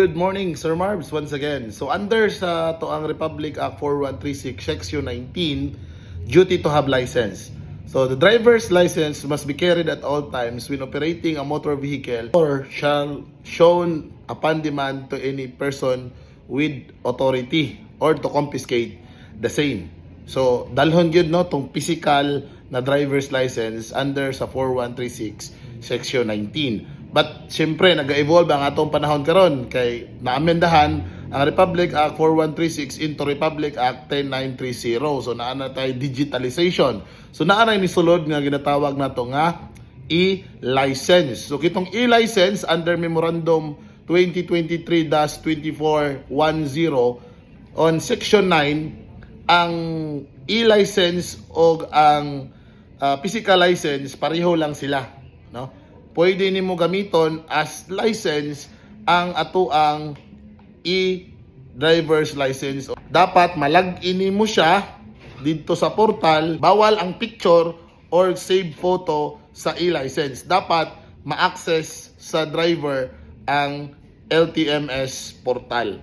Good morning, Sir Marbs, once again. So under sa Toang Republic Act 4136, Section 19, duty to have license. So the driver's license must be carried at all times when operating a motor vehicle or shall shown upon demand to any person with authority or to confiscate the same. So dalhon yun no tong physical na driver's license under sa 4136 Section 19. But siyempre nag-evolve ang atong panahon karon kay naamendahan ang Republic Act 4136 into Republic Act 10930. So naa na tay digitalization. So naa na ni sulod nga ginatawag nato nga e-license. So kitong e-license under Memorandum 2023-2410 on Section 9, ang e-license o ang physical license pareho lang sila, no? Pwede nimo gamiton as license ang atoang e-driver's license. Dapat malag-in mo siya dito sa portal. Bawal ang picture or save photo sa e-license. Dapat ma-access sa driver ang LTMS portal.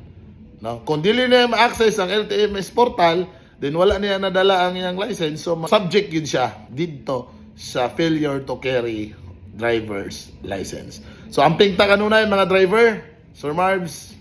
No? Kung dili na ma-access ang LTMS portal, then wala niya nadala ang iyang license. So subject yun siya dito sa failure to carry driver's license. So amping ta kanunay mga driver, Sir Marbs.